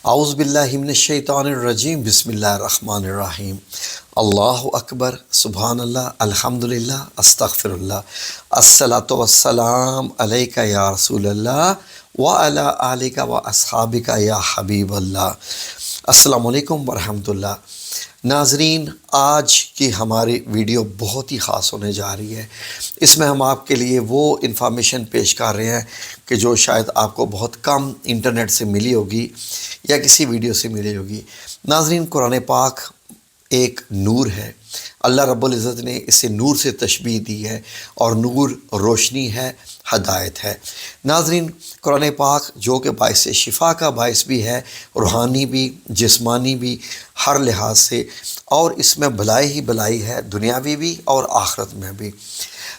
اعوذ باللہ من الشیطان الرجیم بسم اللہ الرحمن الرحیم اللہ اکبر سبحان اللہ الحمدللہ استغفر اللہ الصلاۃ والسلام علیک یا رسول اللہ وعلی آلک و اصحابک یا حبیب اللہ۔ السلام علیکم ورحمۃ اللہ۔ ناظرین، آج کی ہماری ویڈیو بہت ہی خاص ہونے جا رہی ہے۔ اس میں ہم آپ کے لیے وہ انفارمیشن پیش کر رہے ہیں کہ جو شاید آپ کو بہت کم انٹرنیٹ سے ملی ہوگی یا کسی ویڈیو سے ملی ہوگی۔ ناظرین، قرآن پاک ایک نور ہے۔ اللہ رب العزت نے اسے نور سے تشبیہ دی ہے، اور نور روشنی ہے، ہدایت ہے۔ ناظرین، قرآن پاک جو کہ باعث شفا کا باعث بھی ہے، روحانی بھی، جسمانی بھی، ہر لحاظ سے، اور اس میں بھلائی ہی بھلائی ہے، دنیاوی بھی اور آخرت میں بھی۔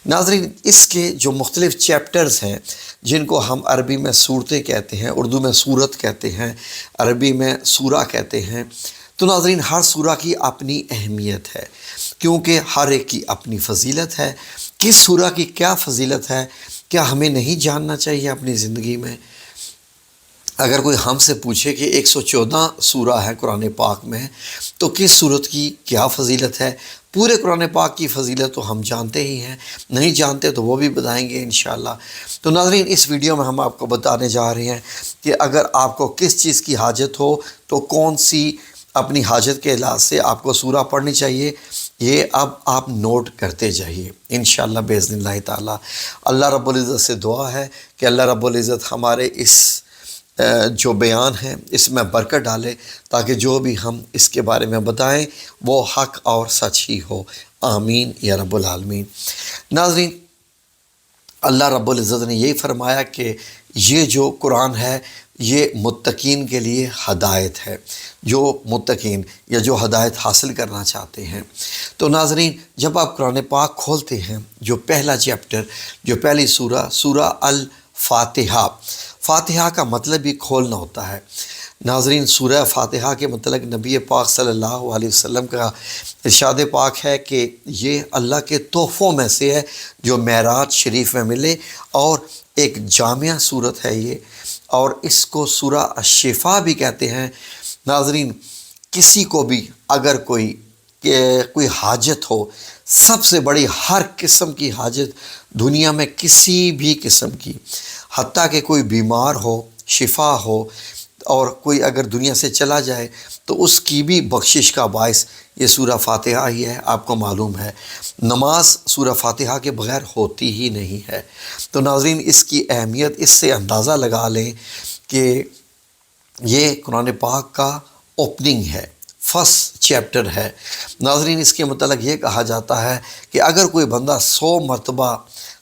ناظرین، اس کے جو مختلف چیپٹرز ہیں جن کو ہم عربی میں صورتیں کہتے ہیں، اردو میں سورت کہتے ہیں، عربی میں سورہ کہتے ہیں، تو ناظرین ہر سورہ کی اپنی اہمیت ہے، کیونکہ ہر ایک کی اپنی فضیلت ہے۔ کس سورہ کی کیا فضیلت ہے، کیا ہمیں نہیں جاننا چاہیے اپنی زندگی میں؟ اگر کوئی ہم سے پوچھے کہ 114 سورہ ہے قرآن پاک میں، تو کس سورت کی کیا فضیلت ہے؟ پورے قرآن پاک کی فضیلت تو ہم جانتے ہی ہیں، نہیں جانتے تو وہ بھی بتائیں گے انشاءاللہ۔ تو ناظرین، اس ویڈیو میں ہم آپ کو بتانے جا رہے ہیں کہ اگر آپ کو کس چیز کی حاجت ہو تو کون سی اپنی حاجت کے لحاظ سے آپ کو سورہ پڑھنی چاہیے، یہ اب آپ نوٹ کرتے جائیے انشاءاللہ باذن اللہ تعالی۔ اللہ رب العزت سے دعا ہے کہ اللہ رب العزت ہمارے اس جو بیان ہے اس میں برکت ڈالے، تاکہ جو بھی ہم اس کے بارے میں بتائیں وہ حق اور سچ ہی ہو۔ آمین یا رب العالمین۔ ناظرین، اللہ رب العزت نے یہی فرمایا کہ یہ جو قرآن ہے یہ متقین کے لیے ہدایت ہے، جو متقین یا جو ہدایت حاصل کرنا چاہتے ہیں۔ تو ناظرین، جب آپ قرآن پاک کھولتے ہیں، جو پہلا چیپٹر، جو پہلی سورہ الفاتحہ، فاتحہ کا مطلب بھی کھولنا ہوتا ہے۔ ناظرین، سورہ فاتحہ کے متعلق نبی پاک صلی اللہ علیہ وسلم کا ارشاد پاک ہے کہ یہ اللہ کے تحفوں میں سے ہے جو معراج شریف میں ملے، اور ایک جامعہ صورت ہے یہ، اور اس کو سورہ الشفاء بھی کہتے ہیں۔ ناظرین، کسی کو بھی اگر کوئی حاجت ہو، سب سے بڑی ہر قسم کی حاجت دنیا میں کسی بھی قسم کی، حتیٰ کہ کوئی بیمار ہو، شفا ہو، اور کوئی اگر دنیا سے چلا جائے تو اس کی بھی بخشش کا باعث یہ سورہ فاتحہ ہی ہے۔ آپ کو معلوم ہے نماز سورہ فاتحہ کے بغیر ہوتی ہی نہیں ہے۔ تو ناظرین، اس کی اہمیت اس سے اندازہ لگا لیں کہ یہ قرآن پاک کا اوپننگ ہے، فرسٹ چیپٹر ہے۔ ناظرین، اس کے متعلق یہ کہا جاتا ہے کہ اگر کوئی بندہ 100 مرتبہ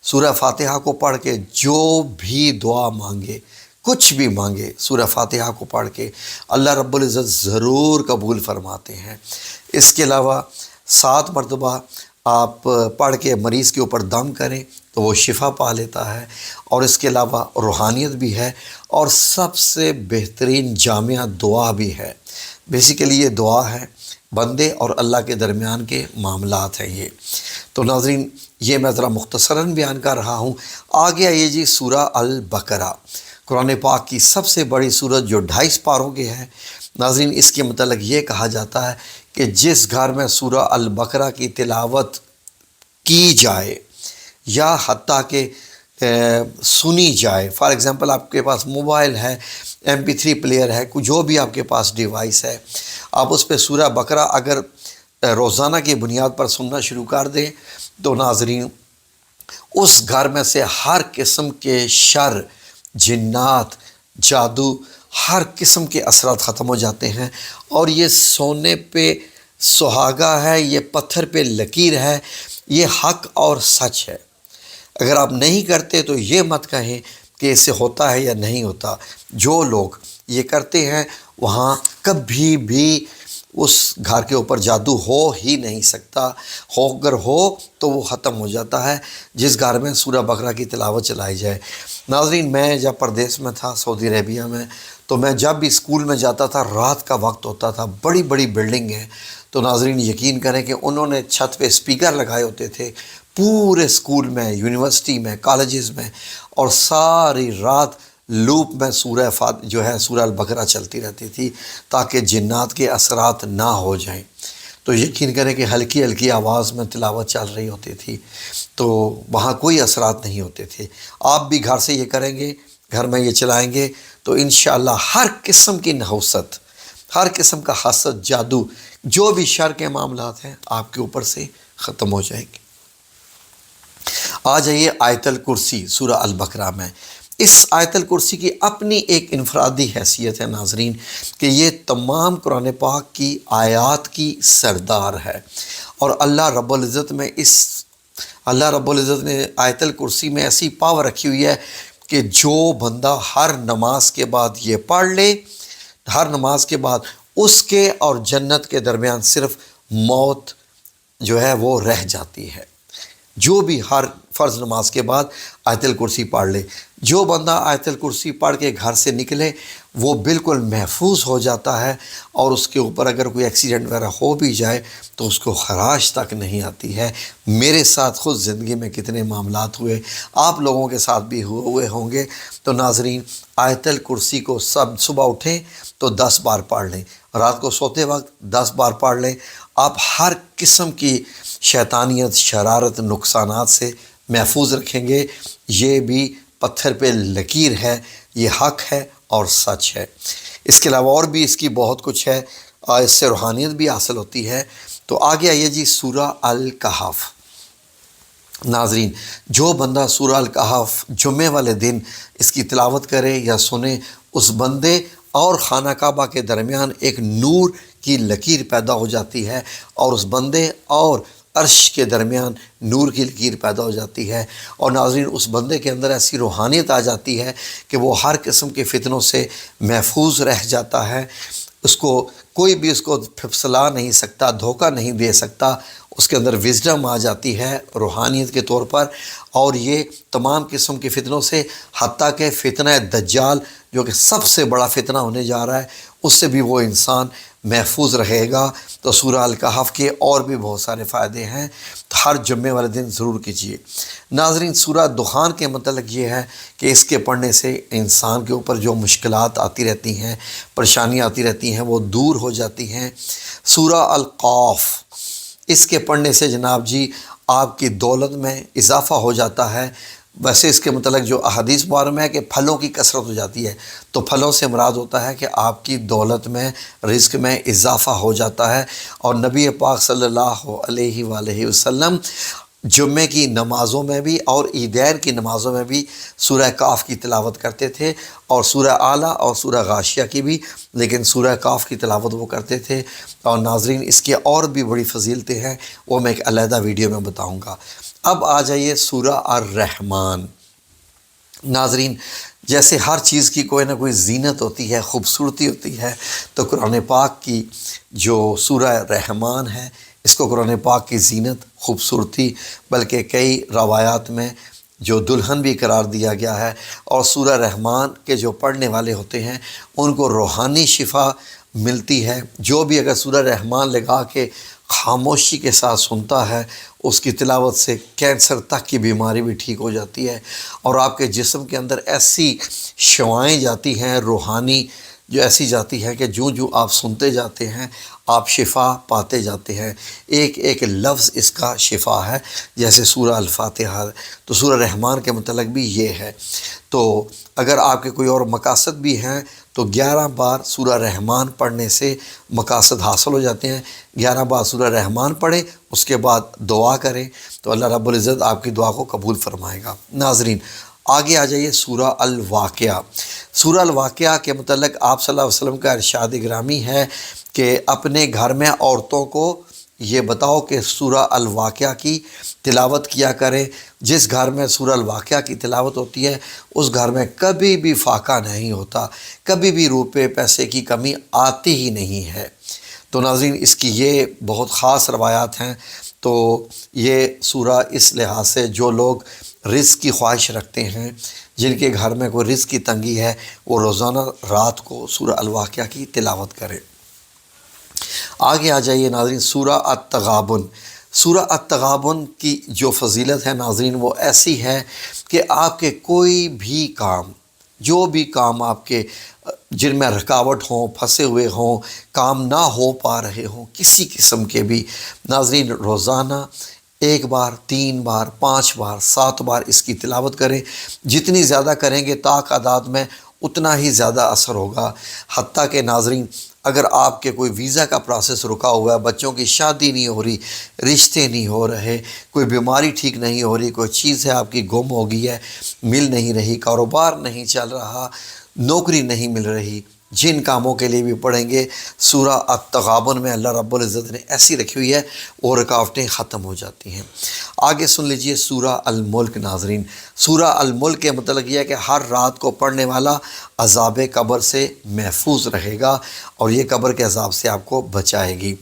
سورہ فاتحہ کو پڑھ کے جو بھی دعا مانگے، کچھ بھی مانگے، سورہ فاتحہ کو پڑھ کے اللہ رب العزت ضرور قبول فرماتے ہیں۔ اس کے علاوہ 7 مرتبہ آپ پڑھ کے مریض کے اوپر دم کریں تو وہ شفا پا لیتا ہے، اور اس کے علاوہ روحانیت بھی ہے، اور سب سے بہترین جامعہ دعا بھی ہے۔ بیسیکلی یہ دعا ہے، بندے اور اللہ کے درمیان کے معاملات ہیں یہ۔ تو ناظرین، یہ میں ذرا مختصراً بیان کر رہا ہوں۔ آگے آئیے جی، سورہ البقرہ، قرآن پاک کی سب سے بڑی سورت جو 250 پاروں کی ہے۔ ناظرین، اس کے متعلق یہ کہا جاتا ہے کہ جس گھر میں سورہ البقرہ کی تلاوت کی جائے یا حتیٰ کہ سنی جائے، فار ایگزامپل آپ کے پاس موبائل ہے، MP3 پلیئر ہے، جو بھی آپ کے پاس ڈیوائس ہے، آپ اس پہ سورہ بقرہ اگر روزانہ کی بنیاد پر سننا شروع کر دیں تو ناظرین اس گھر میں سے ہر قسم کے شر، جنات، جادو، ہر قسم کے اثرات ختم ہو جاتے ہیں۔ اور یہ سونے پہ سہاگا ہے، یہ پتھر پہ لکیر ہے، یہ حق اور سچ ہے۔ اگر آپ نہیں کرتے تو یہ مت کہیں کہ اس سے ہوتا ہے یا نہیں ہوتا۔ جو لوگ یہ کرتے ہیں وہاں کبھی بھی اس گھر کے اوپر جادو ہو ہی نہیں سکتا، اگر ہو تو وہ ختم ہو جاتا ہے جس گھر میں سورہ بقرہ کی تلاوت چلائی جائے۔ ناظرین، میں جب پردیس میں تھا، سعودی عربیہ میں، تو میں جب بھی اسکول میں جاتا تھا، رات کا وقت ہوتا تھا، بڑی بڑی بلڈنگ ہیں، تو ناظرین یقین کریں کہ انہوں نے چھت پہ اسپیکر لگائے ہوتے تھے پورے اسکول میں، یونیورسٹی میں، کالجز میں، اور ساری رات لوپ میں جو ہے سورہ البقرہ چلتی رہتی تھی تاکہ جنات کے اثرات نہ ہو جائیں۔ تو یقین کریں کہ ہلکی ہلکی آواز میں تلاوت چل رہی ہوتی تھی، تو وہاں کوئی اثرات نہیں ہوتے تھے۔ آپ بھی گھر سے یہ کریں گے، گھر میں یہ چلائیں گے تو انشاءاللہ ہر قسم کی نحوست، ہر قسم کا حسد، جادو، جو بھی شر کے معاملات ہیں آپ کے اوپر سے ختم ہو جائیں گے۔ آ جائیے آیت الکرسی سورہ البقرہ میں۔ اس آیت الکرسی کی اپنی ایک انفرادی حیثیت ہے ناظرین، کہ یہ تمام قرآن پاک کی آیات کی سردار ہے، اور اللہ رب العزت نے آیت الکرسی میں ایسی پاور رکھی ہوئی ہے کہ جو بندہ ہر نماز کے بعد یہ پڑھ لے، ہر نماز کے بعد اس کے اور جنت کے درمیان صرف موت جو ہے وہ رہ جاتی ہے۔ جو بھی ہر فرض نماز کے بعد آیت الکرسی پڑھ لے، جو بندہ آیت الکرسی پڑھ کے گھر سے نکلے وہ بالکل محفوظ ہو جاتا ہے، اور اس کے اوپر اگر کوئی ایکسیڈنٹ وغیرہ ہو بھی جائے تو اس کو خراش تک نہیں آتی ہے۔ میرے ساتھ خود زندگی میں کتنے معاملات ہوئے، آپ لوگوں کے ساتھ بھی ہوئے ہوں گے۔ تو ناظرین، آیت الکرسی کو صبح اٹھیں تو 10 بار پڑھ لیں، رات کو سوتے وقت 10 بار پڑھ لیں۔ آپ ہر قسم کی شیطانیت، شرارت، نقصانات سے محفوظ رکھیں گے۔ یہ بھی پتھر پہ لکیر ہے، یہ حق ہے اور سچ ہے۔ اس کے علاوہ اور بھی اس کی بہت کچھ ہے، اس سے روحانیت بھی حاصل ہوتی ہے۔ تو آگے آئیے جی سورہ الکہف۔ ناظرین، جو بندہ سورہ الکہف جمعے والے دن اس کی تلاوت کرے یا سنے، اس بندے اور خانہ کعبہ کے درمیان ایک نور کی لکیر پیدا ہو جاتی ہے، اور اس بندے اور عرش کے درمیان نور کی لکیر پیدا ہو جاتی ہے، اور ناظرین اس بندے کے اندر ایسی روحانیت آ جاتی ہے کہ وہ ہر قسم کے فتنوں سے محفوظ رہ جاتا ہے۔ کوئی بھی اس کو پھسلا نہیں سکتا، دھوکہ نہیں دے سکتا۔ اس کے اندر وزڈم آ جاتی ہے روحانیت کے طور پر، اور یہ تمام قسم کے فتنوں سے، حتیٰ کہ فتنہ دجال جو کہ سب سے بڑا فتنہ ہونے جا رہا ہے، اس سے بھی وہ انسان محفوظ رہے گا۔ تو سورہ الکہف کے اور بھی بہت سارے فائدے ہیں، تو ہر جمعے والے دن ضرور کیجیے۔ ناظرین، سورہ دخان کے متعلق یہ ہے کہ اس کے پڑھنے سے انسان کے اوپر جو مشکلات آتی رہتی ہیں، پریشانیاں آتی رہتی ہیں، وہ دور ہو جاتی ہیں۔ سورہ القاف، اس کے پڑھنے سے جناب جی آپ کی دولت میں اضافہ ہو جاتا ہے۔ ویسے اس کے متعلق جو احادیث بارے میں ہے کہ پھلوں کی کثرت ہو جاتی ہے، تو پھلوں سے مراد ہوتا ہے کہ آپ کی دولت میں، رزق میں اضافہ ہو جاتا ہے۔ اور نبی پاک صلی اللہ علیہ وآلہ وسلم جمعے کی نمازوں میں بھی اور عیدین کی نمازوں میں بھی سورہ کاف کی تلاوت کرتے تھے، اور سورہ اعلیٰ اور سورہ غاشیہ کی بھی، لیکن سورہ کاف کی تلاوت وہ کرتے تھے۔ اور ناظرین، اس کی اور بھی بڑی فضیلتیں ہیں، وہ میں ایک علیحدہ ویڈیو میں بتاؤں گا۔ اب آ جائیے سورہ الرحمن۔ ناظرین، جیسے ہر چیز کی کوئی نہ کوئی زینت ہوتی ہے، خوبصورتی ہوتی ہے، تو قرآن پاک کی جو سورہ رحمان ہے، اس کو قرآن پاک کی زینت، خوبصورتی، بلکہ کئی روایات میں جو دلہن بھی قرار دیا گیا ہے۔ اور سورہ رحمان کے جو پڑھنے والے ہوتے ہیں ان کو روحانی شفا ملتی ہے۔ جو بھی اگر سورہ رحمان لگا کے خاموشی کے ساتھ سنتا ہے، اس کی تلاوت سے کینسر تک کی بیماری بھی ٹھیک ہو جاتی ہے، اور آپ کے جسم کے اندر ایسی شعائیں جاتی ہیں روحانی، جو ایسی جاتی ہے کہ جو آپ سنتے جاتے ہیں آپ شفا پاتے جاتے ہیں۔ ایک ایک لفظ اس کا شفا ہے، جیسے سورہ الفاتحہ۔ تو سورہ رحمان کے متعلق بھی یہ ہے۔ تو اگر آپ کے کوئی اور مقاصد بھی ہیں تو 11 بار سورہ رحمان پڑھنے سے مقاصد حاصل ہو جاتے ہیں۔ 11 بار سورہ رحمان پڑھیں، اس کے بعد دعا کریں تو اللہ رب العزت آپ کی دعا کو قبول فرمائے گا۔ ناظرین، آگے آ جائیے سورہ الواقعہ۔ سورہ الواقعہ کے متعلق آپ صلی اللہ علیہ وسلم کا ارشاد گرامی ہے کہ اپنے گھر میں عورتوں کو یہ بتاؤ کہ سورہ الواقعہ کی تلاوت کیا کریں۔ جس گھر میں سورہ الواقعہ کی تلاوت ہوتی ہے اس گھر میں کبھی بھی فاقہ نہیں ہوتا، کبھی بھی روپے پیسے کی کمی آتی ہی نہیں ہے۔ تو ناظرین، اس کی یہ بہت خاص روایات ہیں۔ تو یہ سورہ اس لحاظ سے جو لوگ رزق کی خواہش رکھتے ہیں، جن کے گھر میں کوئی رزق کی تنگی ہے، وہ روزانہ رات کو سورہ الواقعہ کی تلاوت کریں۔ آگے آ جائیے ناظرین، سورہ التغابن۔ سورہ التغابن کی جو فضیلت ہے ناظرین، وہ ایسی ہے کہ آپ کے کوئی بھی کام جو بھی کام آپ کے جن میں رکاوٹ ہوں، پھنسے ہوئے ہوں، کام نہ ہو پا رہے ہوں، کسی قسم کے بھی، ناظرین روزانہ 1 بار، 3 بار، 5 بار، 7 بار اس کی تلاوت کریں۔ جتنی زیادہ کریں گے تعداد میں اتنا ہی زیادہ اثر ہوگا۔ حتیٰ کہ ناظرین اگر آپ کے کوئی ویزا کا پروسیس رکا ہوا ہے، بچوں کی شادی نہیں ہو رہی، رشتے نہیں ہو رہے، کوئی بیماری ٹھیک نہیں ہو رہی، کوئی چیز ہے آپ کی گم ہو گئی ہے، مل نہیں رہی، کاروبار نہیں چل رہا، نوکری نہیں مل رہی، جن کاموں کے لیے بھی پڑھیں گے سورہ التغابن میں اللہ رب العزت نے ایسی رکھی ہوئی ہے، وہ رکاوٹیں ختم ہو جاتی ہیں۔ آگے سن لیجئے سورہ الملک ناظرین۔ سورہ الملک کے مطلب یہ ہے کہ ہر رات کو پڑھنے والا عذاب قبر سے محفوظ رہے گا اور یہ قبر کے عذاب سے آپ کو بچائے گی۔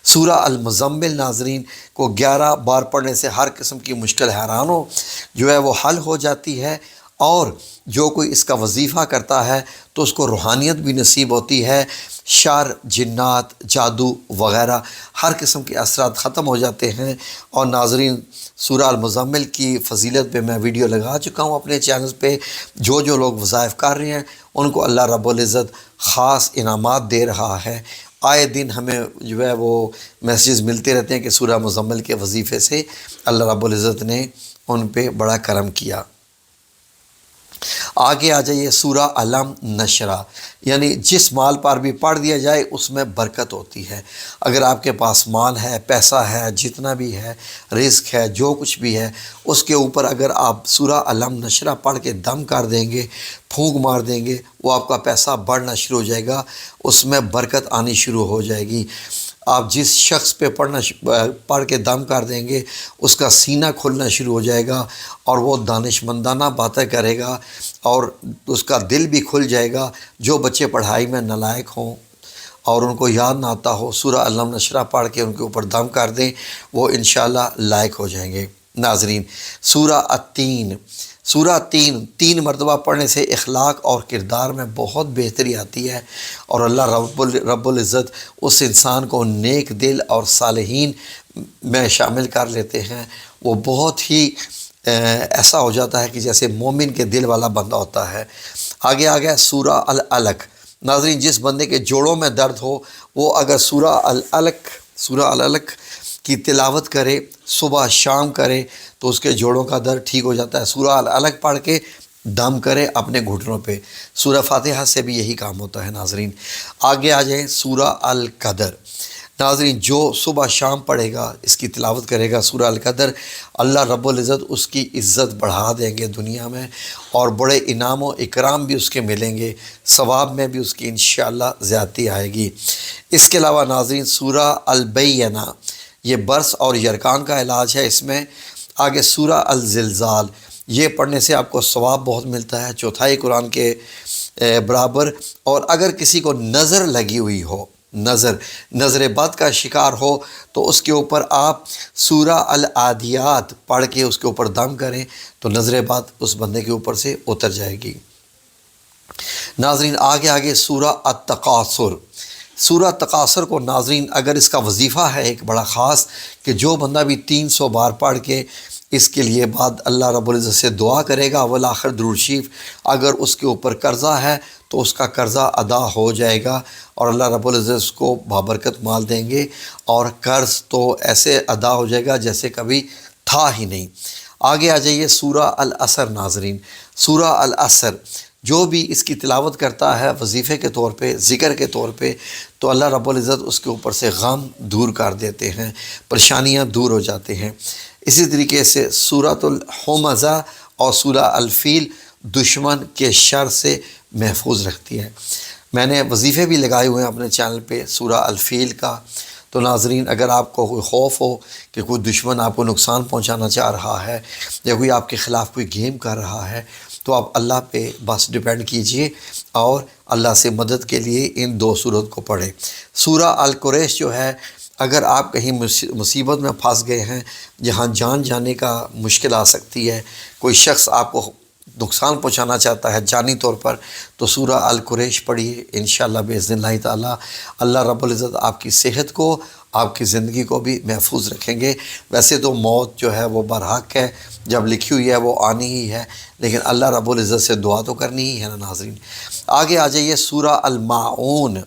سورہ المزمل ناظرین کو 11 بار پڑھنے سے ہر قسم کی مشکل حیرانوں جو ہے وہ حل ہو جاتی ہے، اور جو کوئی اس کا وظیفہ کرتا ہے تو اس کو روحانیت بھی نصیب ہوتی ہے، شر، جنات، جادو وغیرہ ہر قسم کے اثرات ختم ہو جاتے ہیں۔ اور ناظرین سورہ المزمل کی فضیلت پہ میں ویڈیو لگا چکا ہوں اپنے چینل پہ، جو لوگ وظائف کر رہے ہیں ان کو اللہ رب العزت خاص انعامات دے رہا ہے۔ آئے دن ہمیں جو ہے وہ میسیجز ملتے رہتے ہیں کہ سورہ مزمل کے وظیفے سے اللہ رب العزت نے ان پہ بڑا کرم کیا۔ آگے آ جائیے سورہ علم نشرہ، یعنی جس مال پر بھی پڑھ دیا جائے اس میں برکت ہوتی ہے۔ اگر آپ کے پاس مال ہے، پیسہ ہے، جتنا بھی ہے، رزق ہے، جو کچھ بھی ہے، اس کے اوپر اگر آپ سورہ علم نشرہ پڑھ کے دم کر دیں گے، پھونک مار دیں گے، وہ آپ کا پیسہ بڑھنا شروع ہو جائے گا، اس میں برکت آنی شروع ہو جائے گی۔ آپ جس شخص پہ پڑھ کے دم کر دیں گے اس کا سینہ کھلنا شروع ہو جائے گا اور وہ دانش مندانہ باتیں کرے گا اور اس کا دل بھی کھل جائے گا۔ جو بچے پڑھائی میں نالائق ہوں اور ان کو یاد نہ آتا ہو، سورہ علم نشرہ پڑھ کے ان کے اوپر دم کر دیں، وہ انشاءاللہ لائق ہو جائیں گے۔ ناظرین سورہ التین، سورہ تین مرتبہ پڑھنے سے اخلاق اور کردار میں بہت بہتری آتی ہے اور اللہ رب العزت اس انسان کو نیک دل اور صالحین میں شامل کر لیتے ہیں۔ وہ بہت ہی ایسا ہو جاتا ہے کہ جیسے مومن کے دل والا بندہ ہوتا ہے۔ آگے آ گیا سورہ العلق۔ ناظرین جس بندے کے جوڑوں میں درد ہو وہ اگر سورہ العلق کی تلاوت کرے، صبح شام کرے، تو اس کے جوڑوں کا درد ٹھیک ہو جاتا ہے۔ سورہ العلق پڑھ کے دم کرے اپنے گھٹنوں پہ۔ سورہ فاتحہ سے بھی یہی کام ہوتا ہے ناظرین۔ آگے آ جائیں سورہ القدر۔ ناظرین جو صبح شام پڑھے گا، اس کی تلاوت کرے گا سورہ القدر، اللہ رب العزت اس کی عزت بڑھا دیں گے دنیا میں اور بڑے انعام و اکرام بھی اس کے ملیں گے، ثواب میں بھی اس کی انشاءاللہ زیادتی آئے گی۔ اس کے علاوہ ناظرین سورہ البینہ، یہ برس اور یرکان کا علاج ہے اس میں۔ آگے سورہ الزلزال، یہ پڑھنے سے آپ کو ثواب بہت ملتا ہے، چوتھائی قرآن کے برابر۔ اور اگر کسی کو نظر لگی ہوئی ہو، نظر بد کا شکار ہو، تو اس کے اوپر آپ سورہ العادیات پڑھ کے اس کے اوپر دم کریں تو نظر بد اس بندے کے اوپر سے اتر جائے گی۔ ناظرین آگے سورہ التکاثر۔ سورہ تکاثر کو ناظرین اگر اس کا وظیفہ ہے ایک بڑا خاص کہ جو بندہ بھی 300 بار پڑھ کے اس کے لیے بعد اللہ رب العزت سے دعا کرے گا اول آخر درود شریف، اگر اس کے اوپر قرضہ ہے تو اس کا قرضہ ادا ہو جائے گا اور اللہ رب العزت اس کو بابرکت مال دیں گے اور قرض تو ایسے ادا ہو جائے گا جیسے کبھی تھا ہی نہیں۔ آگے آ جائیے سورہ العصر ناظرین۔ سورہ العصر جو بھی اس کی تلاوت کرتا ہے وظیفے کے طور پہ، ذکر کے طور پہ، تو اللہ رب العزت اس کے اوپر سے غم دور کر دیتے ہیں، پریشانیاں دور ہو جاتے ہیں۔ اسی طریقے سے سورۃ الحمزہ اور سورہ الفیل دشمن کے شر سے محفوظ رکھتی ہے۔ میں نے وظیفے بھی لگائے ہوئے ہیں اپنے چینل پہ سورہ الفیل کا، تو ناظرین اگر آپ کو کوئی خوف ہو کہ کوئی دشمن آپ کو نقصان پہنچانا چاہ رہا ہے یا کوئی آپ کے خلاف کوئی گیم کر رہا ہے تو آپ اللہ پہ بس ڈیپینڈ کیجئے اور اللہ سے مدد کے لیے ان 2 سورت کو پڑھیں۔ سورہ القریش جو ہے، اگر آپ کہیں مصیبت میں پھنس گئے ہیں جہاں جان جانے کا مشکل آ سکتی ہے، کوئی شخص آپ کو نقصان پہنچانا چاہتا ہے جانی طور پر، تو سورہ القریش پڑھیے انشاءاللہ باذن اللہ تعالی۔ اللہ رب العزت آپ کی صحت کو، آپ کی زندگی کو بھی محفوظ رکھیں گے۔ ویسے تو موت جو ہے وہ برحق ہے، جب لکھی ہوئی ہے وہ آنی ہی ہے، لیکن اللہ رب العزت سے دعا تو کرنی ہی ہے نا ناظرین۔ آگے آ جائیے سورہ الماعون۔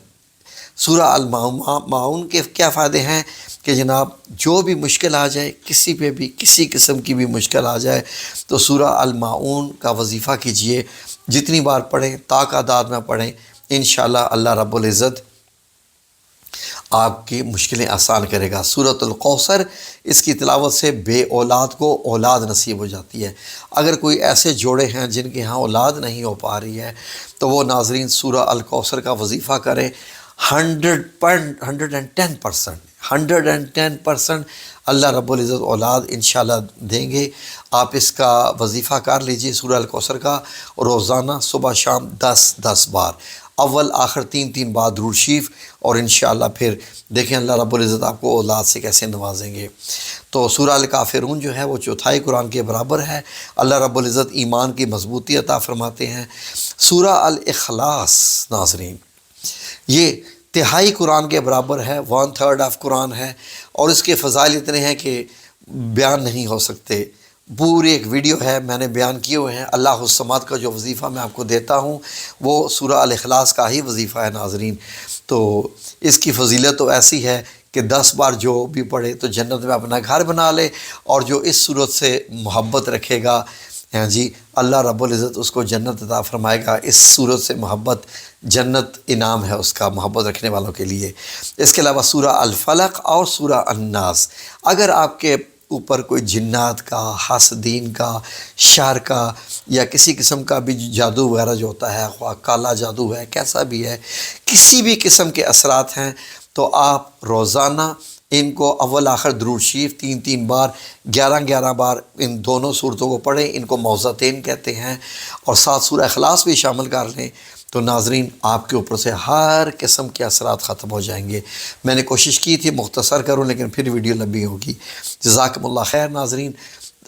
سورہ الماعون کے کیا فائدے ہیں کہ جناب جو بھی مشکل آ جائے، کسی پہ بھی کسی قسم کی بھی مشکل آ جائے، تو سورہ الماعون کا وظیفہ کیجئے، جتنی بار پڑھیں تعداد میں پڑھیں، انشاءاللہ اللہ رب العزت آپ کی مشکلیں آسان کرے گا۔ سورۃ الکوثر، اس کی تلاوت سے بے اولاد کو اولاد نصیب ہو جاتی ہے۔ اگر کوئی ایسے جوڑے ہیں جن کے ہاں اولاد نہیں ہو پا رہی ہے، تو وہ ناظرین سورہ الکوثر کا وظیفہ کریں۔ 110% اللہ رب العزت اولاد انشاءاللہ دیں گے۔ آپ اس کا وظیفہ کر لیجئے سورہ الکوثر کا، روزانہ صبح شام 10 بار، اول آخر 3 بار درود شریف، اور انشاءاللہ پھر دیکھیں اللہ رب العزت آپ کو اولاد سے کیسے نوازیں گے۔ تو سورہ الکافرون جو ہے وہ چوتھائی قرآن کے برابر ہے۔ اللہ رب العزت ایمان کی مضبوطی عطا فرماتے ہیں۔ سورہ الاخلاص ناظرین، یہ تہائی قرآن کے برابر ہے، 1/3 آف قرآن ہے، اور اس کے فضائل اتنے ہیں کہ بیان نہیں ہو سکتے۔ پوری ایک ویڈیو ہے، میں نے بیان کیے ہوئے ہیں۔ اللہ الصمد کا جو وظیفہ میں آپ کو دیتا ہوں وہ سورہ الاخلاص کا ہی وظیفہ ہے ناظرین۔ تو اس کی فضیلت تو ایسی ہے کہ 10 بار جو بھی پڑھے تو جنت میں اپنا گھر بنا لے، اور جو اس صورت سے محبت رکھے گا جی اللہ رب العزت اس کو جنت عطا فرمائے گا۔ اس صورت سے محبت جنت انعام ہے اس کا، محبت رکھنے والوں کے لیے۔ اس کے علاوہ سورہ الفلق اور سورہ الناس، اگر آپ کے اوپر کوئی جنات کا، حاسدین کا، شر کا، یا کسی قسم کا بھی جادو وغیرہ جو ہوتا ہے، خواہ کالا جادو ہے، کیسا بھی ہے، کسی بھی قسم کے اثرات ہیں، تو آپ روزانہ ان کو اول آخر درود شریف 3 بار 11 بار ان دونوں صورتوں کو پڑھیں۔ ان کو معوذتین کہتے ہیں، اور ساتھ سورہ اخلاص بھی شامل کر لیں، تو ناظرین آپ کے اوپر سے ہر قسم کے اثرات ختم ہو جائیں گے۔ میں نے کوشش کی تھی مختصر کروں، لیکن پھر ویڈیو لمبی ہوگی۔ جزاکم اللہ خیر ناظرین۔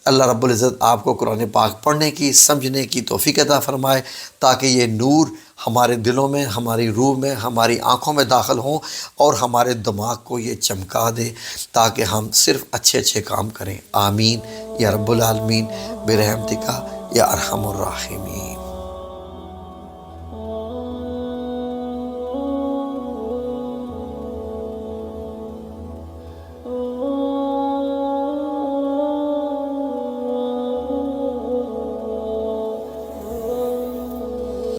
اللہ رب العزت آپ کو قرآن پاک پڑھنے کی، سمجھنے کی توفیق عطا فرمائے، تاکہ یہ نور ہمارے دلوں میں، ہماری روح میں، ہماری آنکھوں میں داخل ہوں، اور ہمارے دماغ کو یہ چمکا دے، تاکہ ہم صرف اچھے کام کریں۔ آمین یا رب العالمین برحمتک یا ارحم الراحمین۔